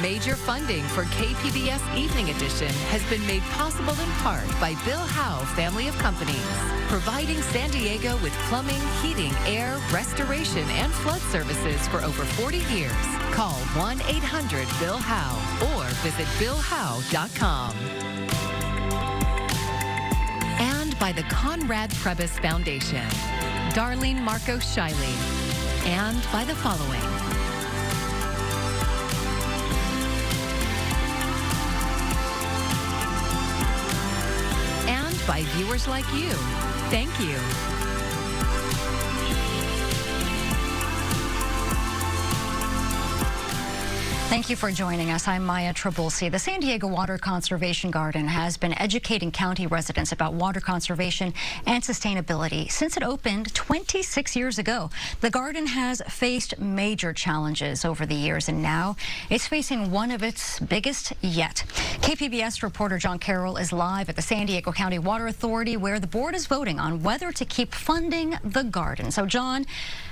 Major funding for KPBS Evening Edition has been made possible in part by Bill Howe Family of Companies, providing San Diego with plumbing, heating, air, restoration, and flood services for over 40 years. Call 1-800-BILL-HOWE or visit BillHowe.com. And by the Conrad Trebas Foundation, Darlene Marcos Shiley, and by the following. By viewers like you. Thank you. Thank you for joining us. I'm Maya Trabulsi. The San Diego Water Conservation Garden has been educating county residents about water conservation and sustainability since it opened 26 years ago. The garden has faced major challenges over the years, and now it's facing one of its biggest yet. KPBS reporter John Carroll is live at the San Diego County Water Authority, where the board is voting on whether to keep funding the garden. So, John,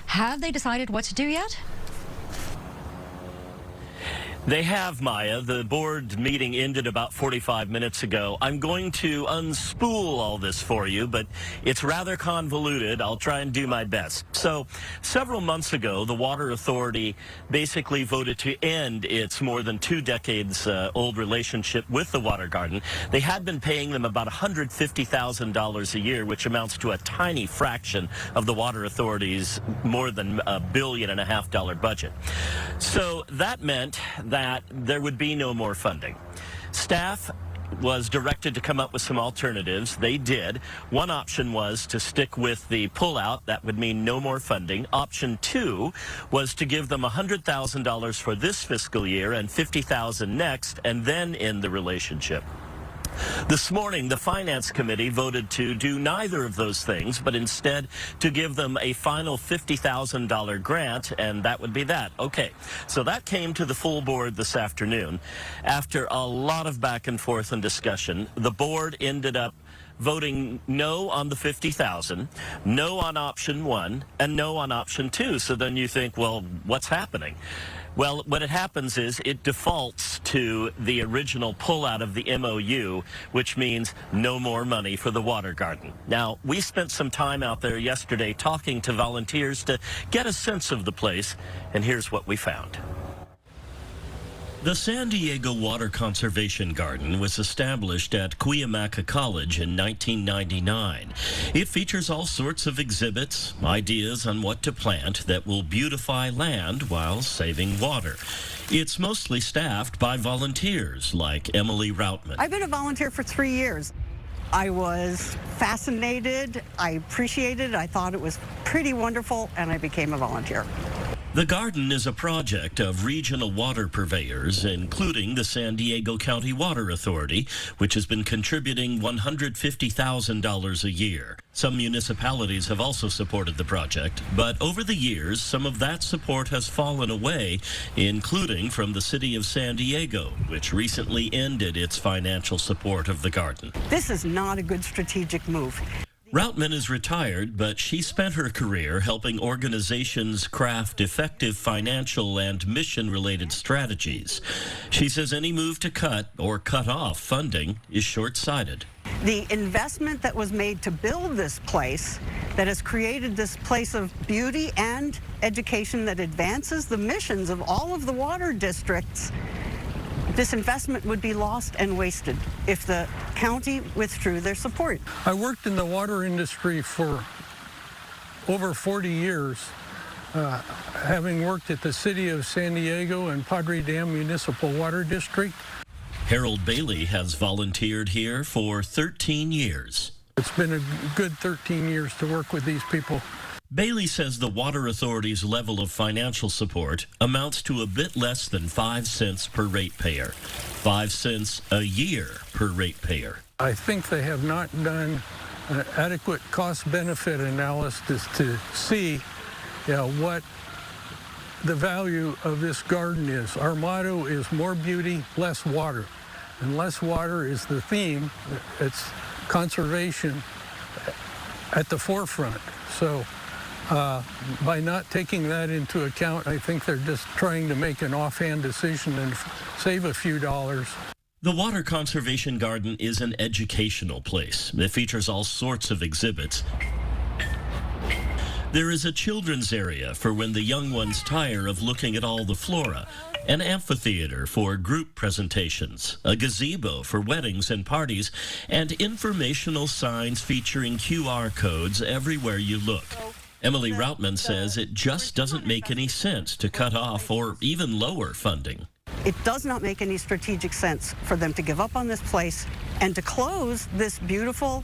have they decided what to do yet? They have, Maya. The board meeting ended about 45 minutes ago. I'm going to unspool all this for you, but it's rather convoluted. I'll try and do my best. So, several months ago, the Water Authority basically voted to end its more than 2 decades old relationship with the Water Garden. They had been paying them about $150,000 a year, which amounts to a tiny fraction of the Water Authority's more than $1.5 billion budget. So that meant that there would be no more funding. Staff was directed to come up with some alternatives. They did. One option was to stick with the pullout. That would mean no more funding. Option 2 was to give them $100,000 for this fiscal year and $50,000 next, and then end the relationship. This morning, the Finance Committee voted to do neither of those things, but instead to give them a final $50,000 grant, and that would be that. Okay, so that came to the full board this afternoon. After a lot of back and forth and discussion, the board ended up voting no on the $50,000, no on option 1, and no on option 2. So then you think, well, what's happening? Well, what happens is it defaults to the original pullout of the MOU, which means no more money for the Water Garden. Now, we spent some time out there yesterday talking to volunteers to get a sense of the place, and here's what we found. The San Diego Water Conservation Garden was established at Cuyamaca College in 1999. It features all sorts of exhibits, ideas on what to plant that will beautify land while saving water. It's mostly staffed by volunteers like Emily Routman. I've been a volunteer for 3 years. I was fascinated, I appreciated it, I thought it was pretty wonderful, and I became a volunteer. The garden is a project of regional water purveyors, including the San Diego County Water Authority, which has been contributing $150,000 a year. Some municipalities have also supported the project, but over the years, some of that support has fallen away, including from the city of San Diego, which recently ended its financial support of the garden. This is not a good strategic move. Routman is retired, but she spent her career helping organizations craft effective financial and mission-related strategies. She says any move to cut or cut off funding is short-sighted. The investment that was made to build this place, that has created this place of beauty and education that advances the missions of all of the water districts, this investment would be lost and wasted if the county withdrew their support. I worked in the water industry for over 40 years, having worked at the city of San Diego and Padre Dam Municipal Water District. Harold Bailey has volunteered here for 13 years. It's been a good 13 years to work with these people. Bailey says the Water Authority's level of financial support amounts to a bit less than 5 cents per ratepayer. 5 cents a year per ratepayer. I think they have not done an adequate cost-benefit analysis to see what the value of this garden is. Our motto is more beauty, less water. And less water is the theme. It's conservation at the forefront. So By not taking that into account, I think they're just trying to make an offhand decision and save a few dollars. The Water Conservation Garden is an educational place. It features all sorts of exhibits. There is a children's area for when the young ones tire of looking at all the flora, an amphitheater for group presentations, a gazebo for weddings and parties, and informational signs featuring QR codes everywhere you look. Emily Routman says it just doesn't make any sense to cut off or even lower funding. It does not make any strategic sense for them to give up on this place and to close this beautiful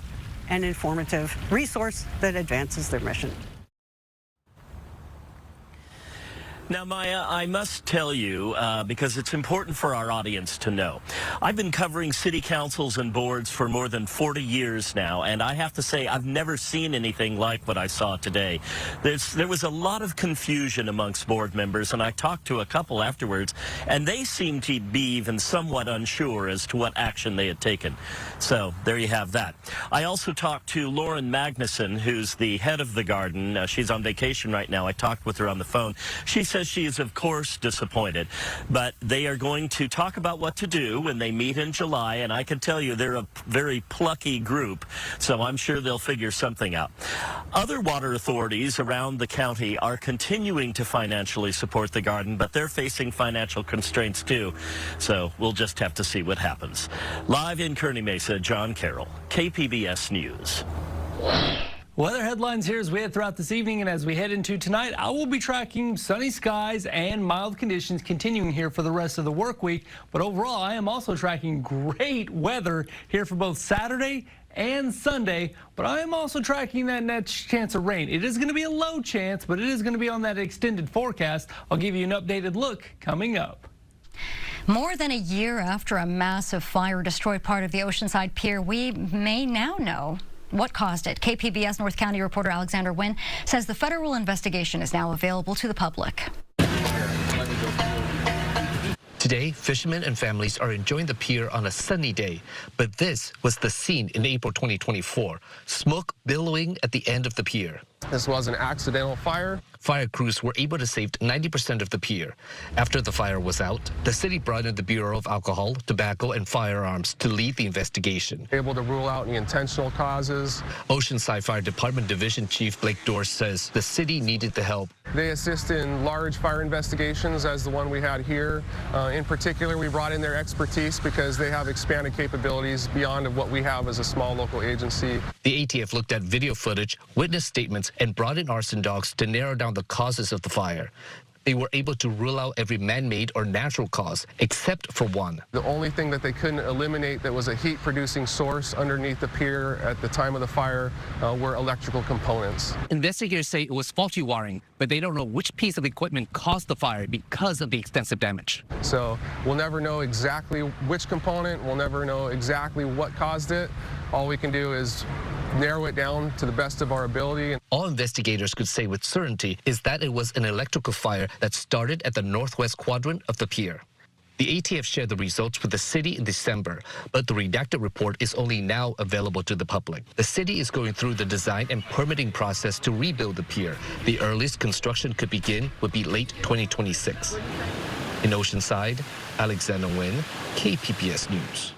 and informative resource that advances their mission. Now, Maya, I must tell you, because it's important for our audience to know, I've been covering city councils and boards for more than 40 years now, and I have to say I've never seen anything like what I saw today. There was a lot of confusion amongst board members, and I talked to a couple afterwards, and they seemed to be even somewhat unsure as to what action they had taken. So there you have that. I also talked to Lauren Magnuson, who's the head of the garden. She's on vacation right now. I talked with her on the phone. She says she is, of course, disappointed, but they are going to talk about what to do when they meet in July, and I can tell you they're a very plucky group, so I'm sure they'll figure something out. Other water authorities around the county are continuing to financially support the garden, but they're facing financial constraints too, so we'll just have to see what happens. Live in Kearney Mesa, John Carroll, KPBS News. Weather headlines here as we head throughout this evening, and as we head into tonight, I will be tracking sunny skies and mild conditions continuing here for the rest of the work week. But overall, I am also tracking great weather here for both Saturday and Sunday. But I am also tracking that chance of rain. It is going to be a low chance, but it is going to be on that extended forecast. I'll give you an updated look coming up. More than a year after a massive fire destroyed part of the Oceanside Pier, we may now know what caused it. KPBS North County reporter Alexander Wynn says the federal investigation is now available to the public. Today, fishermen and families are enjoying the pier on a sunny day, but this was the scene in April 2024, smoke billowing at the end of the pier. This was an accidental fire. Fire crews were able to save 90% of the pier. After the fire was out, the city brought in the Bureau of Alcohol, Tobacco, and Firearms to lead the investigation. Able to rule out any intentional causes. Oceanside Fire Department Division Chief Blake Dorse says the city needed the help. They assist in large fire investigations as the one we had here. In particular, we brought in their expertise because they have expanded capabilities beyond what we have as a small local agency. The ATF looked at video footage, witness statements, and brought in arson dogs to narrow down the causes of the fire. They were able to rule out every man-made or natural cause, except for one. The only thing that they couldn't eliminate that was a heat-producing source underneath the pier at the time of the fire were electrical components. Investigators say it was faulty wiring, but they don't know which piece of equipment caused the fire because of the extensive damage. So we'll never know exactly which component, we'll never know exactly what caused it. All we can do is narrow it down to the best of our ability. All investigators could say with certainty is that it was an electrical fire that started at the northwest quadrant of the pier. The ATF shared the results with the city in December, but the redacted report is only now available to the public. The city is going through the design and permitting process to rebuild the pier. The earliest construction could begin would be late 2026. In Oceanside, Alexander Wynn, KPBS News.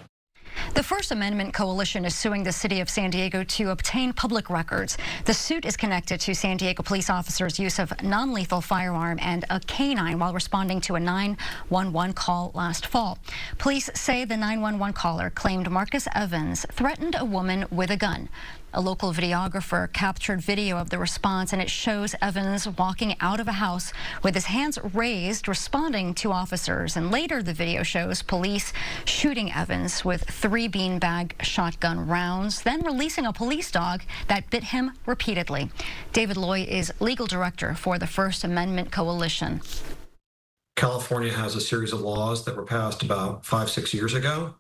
The First Amendment Coalition is suing the city of San Diego to obtain public records. The suit is connected to San Diego police officers' use of non-lethal firearm and a canine while responding to a 911 call last fall. Police say the 911 caller claimed Marcus Evans threatened a woman with a gun. A local videographer captured video of the response, and it shows Evans walking out of a house with his hands raised, responding to officers. And later, the video shows police shooting Evans with 3 beanbag shotgun rounds, then releasing a police dog that bit him repeatedly. David Loy is legal director for the First Amendment Coalition. California has a series of laws that were passed about 5-6 years ago,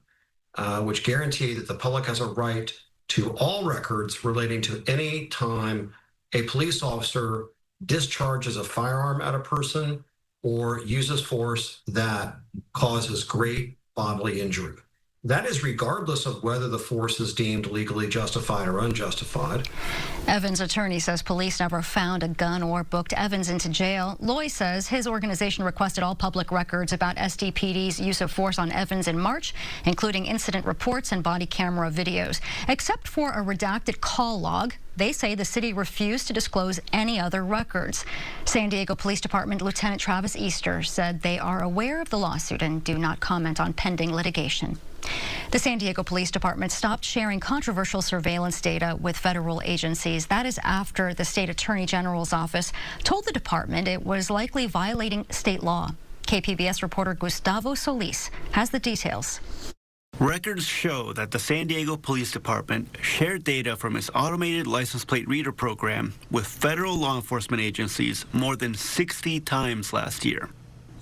which guarantee that the public has a right to all records relating to any time a police officer discharges a firearm at a person or uses force that causes great bodily injury. That is regardless of whether the force is deemed legally justified or unjustified. Evans' attorney says police never found a gun or booked Evans into jail. Loy says his organization requested all public records about SDPD's use of force on Evans in March, including incident reports and body camera videos. Except for a redacted call log, they say the city refused to disclose any other records. San Diego Police Department Lieutenant Travis Easter said they are aware of the lawsuit and do not comment on pending litigation. The San Diego Police Department stopped sharing controversial surveillance data with federal agencies. That is after the state attorney general's office told the department it was likely violating state law. KPBS reporter Gustavo Solis has the details. Records show that the San Diego Police Department shared data from its automated license plate reader program with federal law enforcement agencies more than 60 times last year.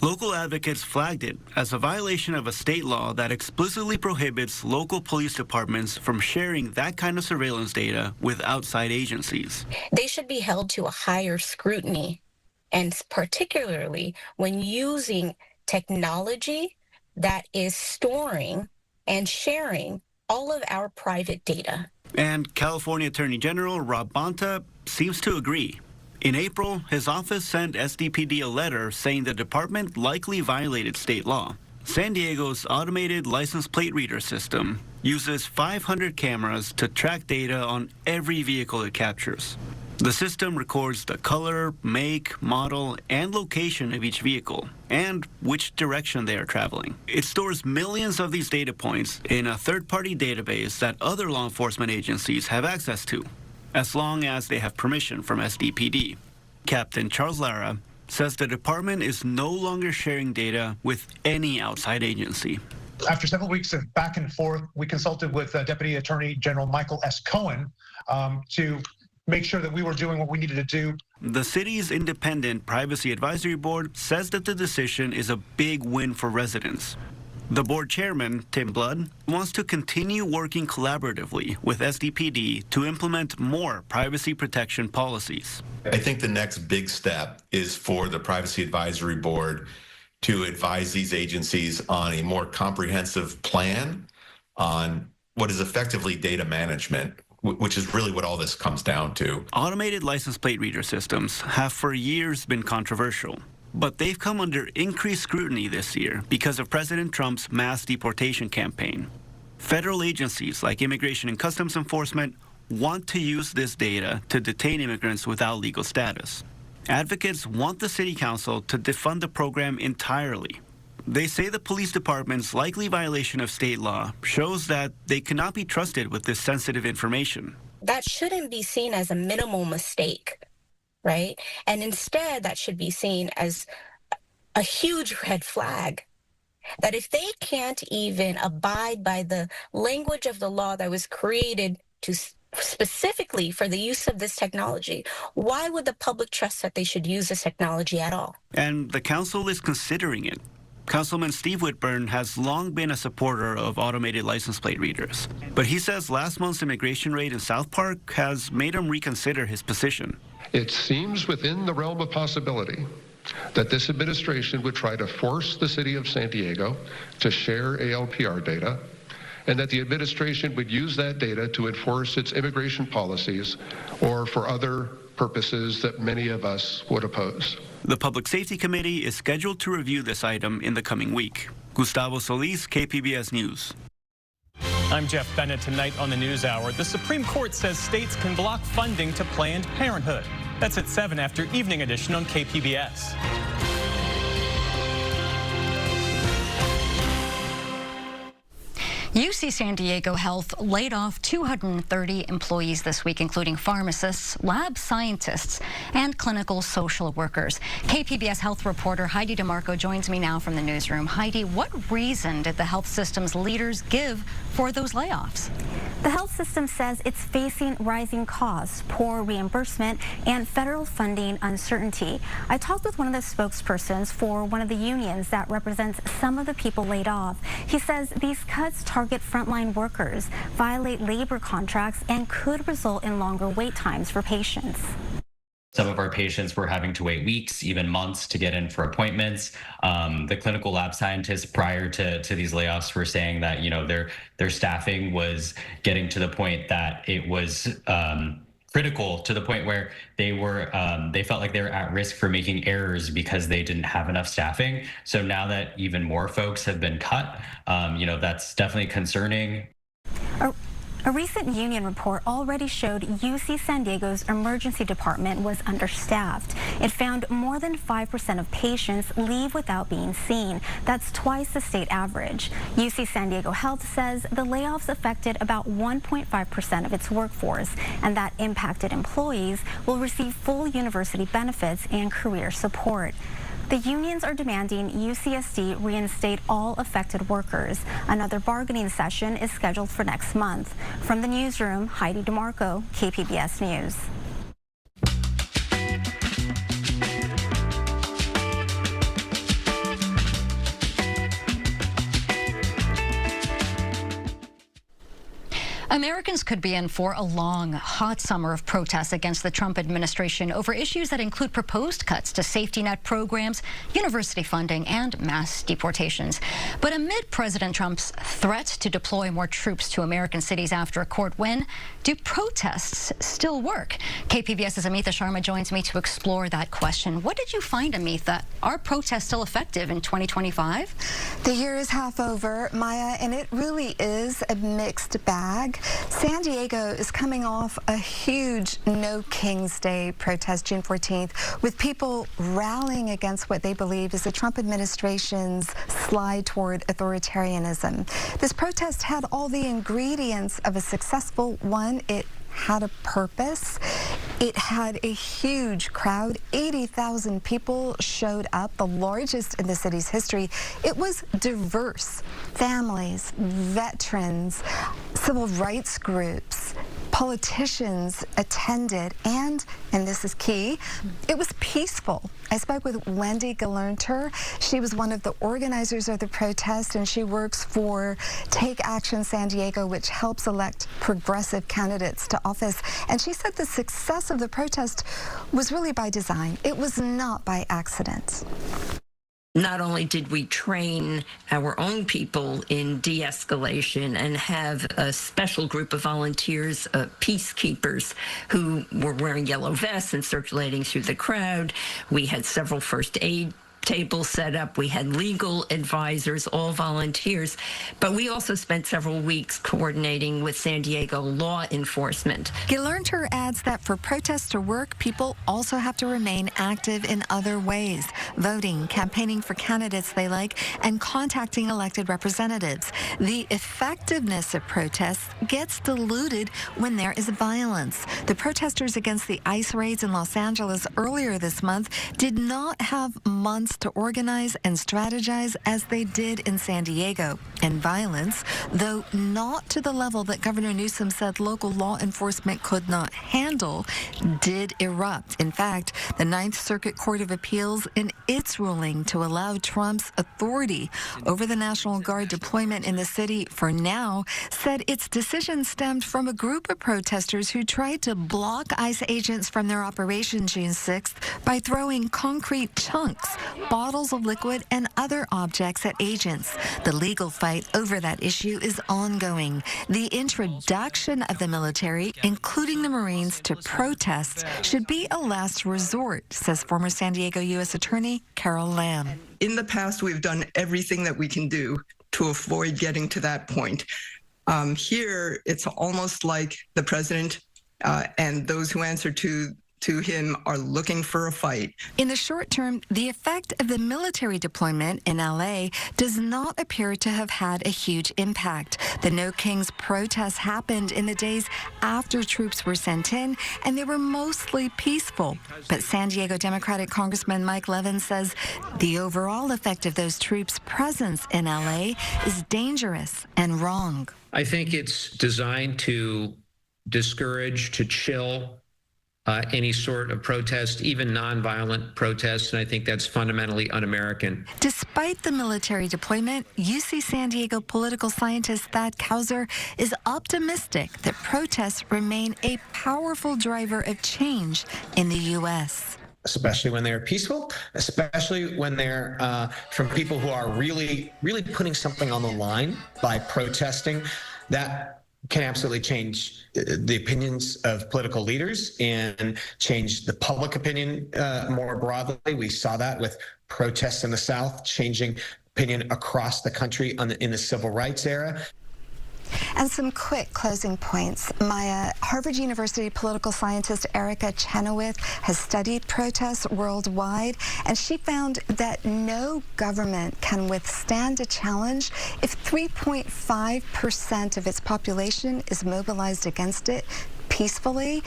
Local advocates flagged it as a violation of a state law that explicitly prohibits local police departments from sharing that kind of surveillance data with outside agencies. They should be held to a higher scrutiny, and particularly when using technology that is storing and sharing all of our private data. And California Attorney General Rob Bonta seems to agree. In April, his office sent SDPD a letter saying the department likely violated state law. San Diego's automated license plate reader system uses 500 cameras to track data on every vehicle it captures. The system records the color, make, model, and location of each vehicle, and which direction they are traveling. It stores millions of these data points in a third-party database that other law enforcement agencies have access to, as long as they have permission from SDPD. Captain Charles Lara says the department is no longer sharing data with any outside agency. After several weeks of back and forth, we consulted with Deputy Attorney General Michael S. Cohen to make sure that we were doing what we needed to do. The city's independent privacy advisory board says that the decision is a big win for residents. The board chairman, Tim Blood, wants to continue working collaboratively with SDPD to implement more privacy protection policies. I think the next big step is for the Privacy Advisory Board to advise these agencies on a more comprehensive plan on what is effectively data management, which is really what all this comes down to. Automated license plate reader systems have for years been controversial, but they've come under increased scrutiny this year because of President Trump's mass deportation campaign. Federal agencies like Immigration and Customs Enforcement want to use this data to detain immigrants without legal status. Advocates want the city council to defund the program entirely. They say the police department's likely violation of state law shows that they cannot be trusted with this sensitive information. That shouldn't be seen as a minimal mistake, right? And instead, that should be seen as a huge red flag. That if they can't even abide by the language of the law that was created to specifically for the use of this technology, why would the public trust that they should use this technology at all? And the council is considering it. Councilman Steve Whitburn has long been a supporter of automated license plate readers, but he says last month's immigration raid in South Park has made him reconsider his position. It seems within the realm of possibility that this administration would try to force the city of San Diego to share ALPR data, and that the administration would use that data to enforce its immigration policies or for other purposes that many of us would oppose. The Public Safety Committee is scheduled to review this item in the coming week. Gustavo Solis, KPBS News. I'm Jeff Bennett. Tonight on the News Hour, the Supreme Court says states can block funding to Planned Parenthood. That's at 7 after Evening Edition on KPBS. UC San Diego Health laid off 230 employees this week, including pharmacists, lab scientists, and clinical social workers. KPBS health reporter Heidi DeMarco joins me now from the newsroom. Heidi, what reason did the health system's leaders give for those layoffs? The health system says it's facing rising costs, poor reimbursement, and federal funding uncertainty. I talked with one of the spokespersons for one of the unions that represents some of the people laid off. He says these cuts target frontline workers, violate labor contracts, and could result in longer wait times for patients. Some of our patients were having to wait weeks, even months to get in for appointments. The clinical lab scientists prior to these layoffs were saying that, their staffing was getting to the point that it was critical, to the point where they felt like they were at risk for making errors because they didn't have enough staffing. So now that even more folks have been cut, that's definitely concerning. A recent union report already showed UC San Diego's emergency department was understaffed. It found more than 5% of patients leave without being seen. That's twice the state average. UC San Diego Health says the layoffs affected about 1.5% of its workforce, and that impacted employees will receive full university benefits and career support. The unions are demanding UCSD reinstate all affected workers. Another bargaining session is scheduled for next month. From the newsroom, Heidi DeMarco, KPBS News. Americans could be in for a long, hot summer of protests against the Trump administration over issues that include proposed cuts to safety net programs, university funding, and mass deportations. But amid President Trump's threat to deploy more troops to American cities after a court win, do protests still work? KPBS's Amitha Sharma joins me to explore that question. What did you find, Amitha? Are protests still effective in 2025? The year is half over, Maya, and it really is a mixed bag. San Diego is coming off a huge No King's Day protest June 14th, with people rallying against what they believe is the Trump administration's slide toward authoritarianism. This protest had all the ingredients of a successful one. It had a purpose. It had a huge crowd. 80,000 people showed up, the largest in the city's history. It was diverse. Families, veterans, civil rights groups, politicians attended, and this is key, it was peaceful. I spoke with Wendy Galerner. She was one of the organizers of the protest, and she works for Take Action San Diego, which helps elect progressive candidates to office. And she said the success of the protest was really by design. It was not by accident. Not only did we train our own people in de-escalation and have a special group of volunteers, peacekeepers, who were wearing yellow vests and circulating through the crowd. We had several first aid tables set up. We had legal advisors, all volunteers. But we also spent several weeks coordinating with San Diego law enforcement. Galerner adds that for protests to work, people also have to remain active in other ways: voting, campaigning for candidates they like, and contacting elected representatives. The effectiveness of protests gets diluted when there is violence. The protesters against the ICE raids in Los Angeles earlier this month did not have months to organize and strategize as they did in San Diego. And violence, though not to the level that Governor Newsom said local law enforcement could not handle, did erupt. In fact, the Ninth Circuit Court of Appeals, in its ruling to allow Trump's authority over the National Guard deployment in the city for now, said its decision stemmed from a group of protesters who tried to block ICE agents from their operation June 6th by throwing concrete chunks, bottles of liquid, and other objects at agents. The legal fight over that issue is ongoing. The introduction of the military, including the Marines, to protests should be a last resort, says former San Diego U.S. Attorney Carol Lamb. In the past, we've done everything that we can do to avoid getting to that point. Here, it's almost like the president and those who answer to him are looking for a fight. In the short term, the effect of the military deployment in LA does not appear to have had a huge impact. The No Kings protests happened in the days after troops were sent in, and they were mostly peaceful. But San Diego Democratic Congressman Mike Levin says the overall effect of those troops' presence in LA is dangerous and wrong. I think it's designed to discourage, to chill any sort of protest, even nonviolent protests, and I think that's fundamentally un-American. Despite the military deployment, UC San Diego political scientist Thad Kauser is optimistic that protests remain a powerful driver of change in the U.S. Especially when they're peaceful, especially when they're from people who are really putting something on the line by protesting. That can absolutely change the opinions of political leaders and change the public opinion more broadly. We saw that with protests in the South, changing opinion across the country in the civil rights era. And some quick closing points. Maya, Harvard University political scientist Erica Chenoweth has studied protests worldwide, and she found that no government can withstand a challenge if 3.5% of its population is mobilized against it peacefully.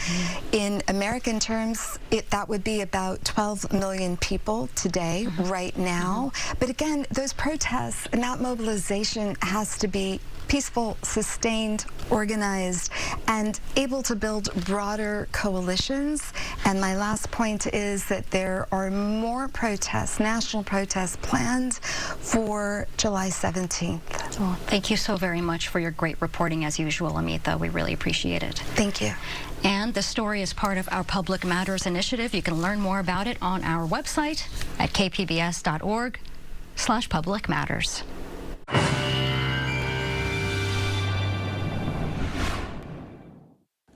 In American terms, that would be about 12 million people today, right now. But again, those protests and that mobilization has to be peaceful, sustained, organized, and able to build broader coalitions. And my last point is that there are more protests, national protests, planned for July 17th. Well, thank you so very much for your great reporting as usual, Amita. We really appreciate it. Thank you. And the story is part of our Public Matters initiative. You can learn more about it on our website at kpbs.org/Public Matters.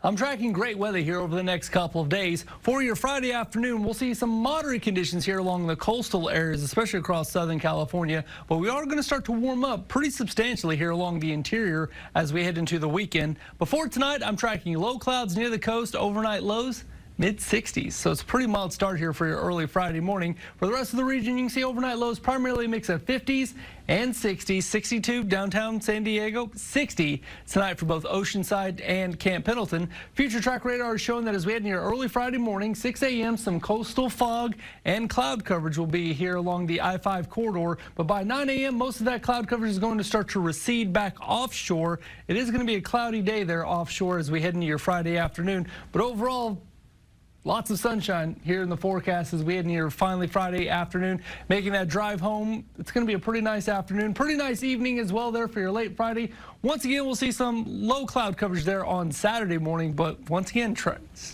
I'm tracking great weather here over the next couple of days. For your Friday afternoon, we'll see some moderate conditions here along the coastal areas, especially across Southern California. But we are going to start to warm up pretty substantially here along the interior as we head into the weekend. Before tonight, I'm tracking low clouds near the coast, overnight lows mid-60s. So it's a pretty mild start here for your early Friday morning. For the rest of the region, you can see overnight lows primarily a mix of 50s and 60s. 62 downtown San Diego, 60 tonight for both Oceanside and Camp Pendleton. Future track radar is showing that as we head near early Friday morning, 6 a.m., some coastal fog and cloud coverage will be here along the I-5 corridor. But by 9 a.m., most of that cloud coverage is going to start to recede back offshore. It is going to be a cloudy day there offshore as we head into your Friday afternoon. But overall, lots of sunshine here in the forecast as we head near finally Friday afternoon. Making that drive home, it's going to be a pretty nice afternoon, pretty nice evening as well there for your late Friday. Once again, we'll see some low cloud coverage there on Saturday morning, but once again,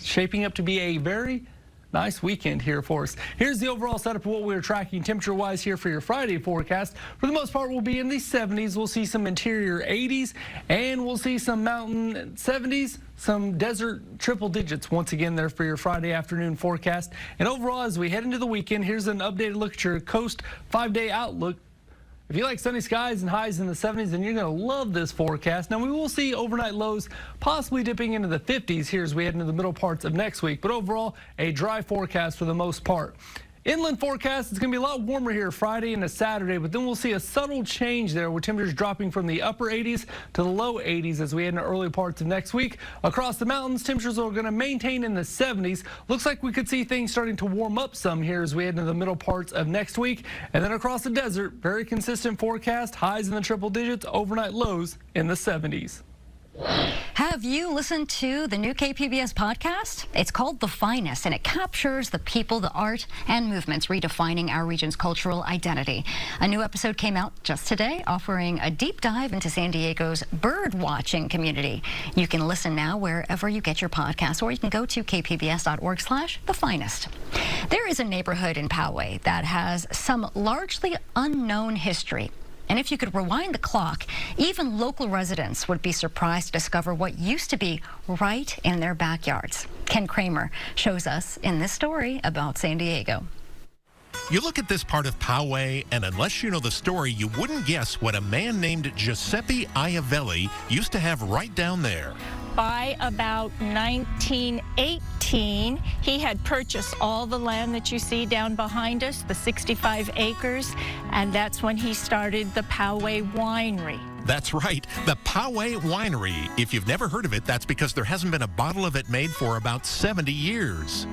shaping up to be a very nice weekend here for us. Here's the overall setup of what we're tracking temperature-wise here for your Friday forecast. For the most part, we'll be in the 70s. We'll see some interior 80s, and we'll see some mountain 70s, some desert triple digits once again there for your Friday afternoon forecast. And overall, as we head into the weekend, here's an updated look at your coast 5-day outlook. If you like sunny skies and highs in the 70s, then you're going to love this forecast. Now, we will see overnight lows possibly dipping into the 50s here as we head into the middle parts of next week. But overall, a dry forecast for the most part. Inland forecast, it's going to be a lot warmer here Friday into Saturday, but then we'll see a subtle change there with temperatures dropping from the upper 80s to the low 80s as we head into early parts of next week. Across the mountains, temperatures are going to maintain in the 70s. Looks like we could see things starting to warm up some here as we head into the middle parts of next week. And then across the desert, very consistent forecast, highs in the triple digits, overnight lows in the 70s. Have you listened to the new KPBS podcast? It's called The Finest, and it captures the people, the art, and movements redefining our region's cultural identity. A new episode came out just today, offering a deep dive into San Diego's bird-watching community. You can listen now wherever you get your podcasts, or you can go to kpbs.org/thefinest. There is a neighborhood in Poway that has some largely unknown history. And if you could rewind the clock, even local residents would be surprised to discover what used to be right in their backyards. Ken Kramer shows us in this story about San Diego. You look at this part of Poway, and unless you know the story, you wouldn't guess what a man named Giuseppe Iavelli used to have right down there. By about 1918, he had purchased all the land that you see down behind us, the 65 acres, and that's when he started the Poway Winery. That's right, the Poway Winery. If you've never heard of it, that's because there hasn't been a bottle of it made for about 70 years.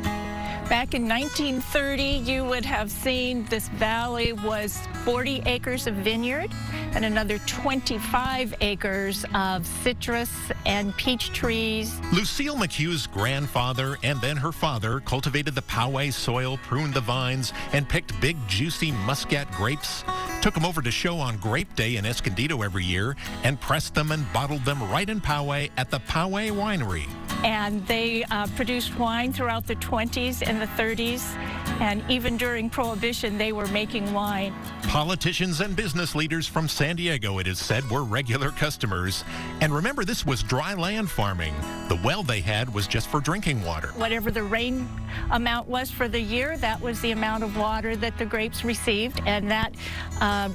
Back in 1930, you would have seen this valley was 40 acres of vineyard and another 25 acres of citrus and peach trees. Lucille McHugh's grandfather and then her father cultivated the Poway soil, pruned the vines, and picked big, juicy muscat grapes. Took them over to show on Grape Day in Escondido every year and pressed them and bottled them right in Poway at the Poway winery. And they produced wine throughout the 20s and the 30s, and even during Prohibition, they were making wine. Politicians and business leaders from San Diego, it is said, were regular customers. And remember, this was dry land farming. The well they had was just for drinking water. Whatever the rain amount was for the year, that was the amount of water that the grapes received, and that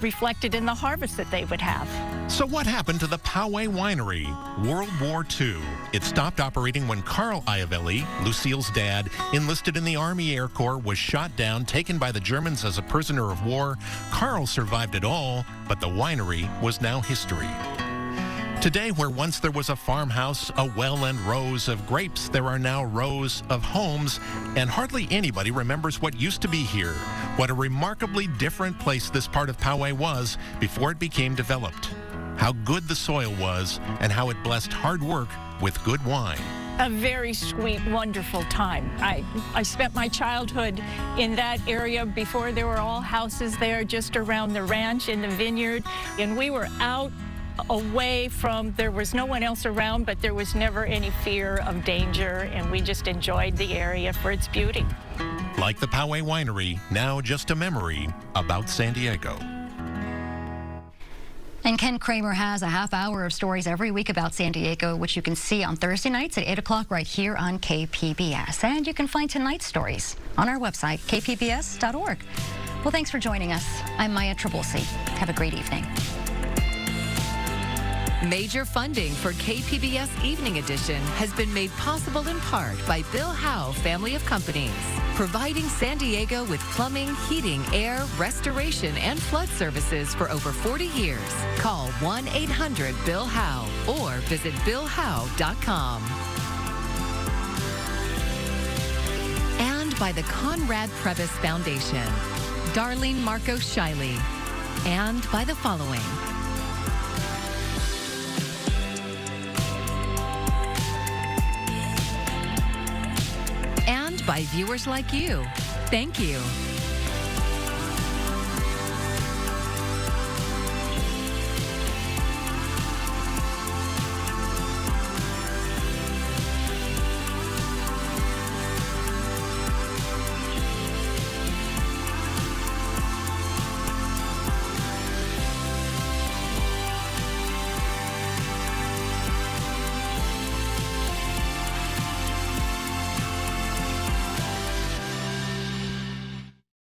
reflected in the harvest that they would have. So what happened to the Poway winery? World War II. It stopped operating when Carl Iavelli, Lucille's dad, enlisted in the Army Air Corps, was shot down, taken by the Germans as a prisoner of war. Carl survived it all, but the winery was now history. Today, where once there was a farmhouse, a well, and rows of grapes, there are now rows of homes, and hardly anybody remembers what used to be here. What a remarkably different place this part of Poway was before it became developed. How good the soil was, and how it blessed hard work with good wine. A very sweet, wonderful time. I spent my childhood in that area before there were all houses there, just around the ranch in the vineyard, and we were out away from, there was no one else around, but there was never any fear of danger, and we just enjoyed the area for its beauty. Like the Poway winery, now just a memory about San Diego. And Ken Kramer has a half hour of stories every week about San Diego, which you can see on Thursday nights at 8 o'clock right here on KPBS. And you can find tonight's stories on our website, kpbs.org. Well, thanks for joining us. I'm Maya Trabulsi. Have a great evening. Major funding for KPBS Evening Edition has been made possible in part by Bill Howe Family of Companies, providing San Diego with plumbing, heating, air, restoration, and flood services for over 40 years. Call 1-800-BILL-HOWE or visit billhowe.com. And by the Conrad Prebys Foundation, Darlene Marco Shiley, and by the following: and by viewers like you. Thank you.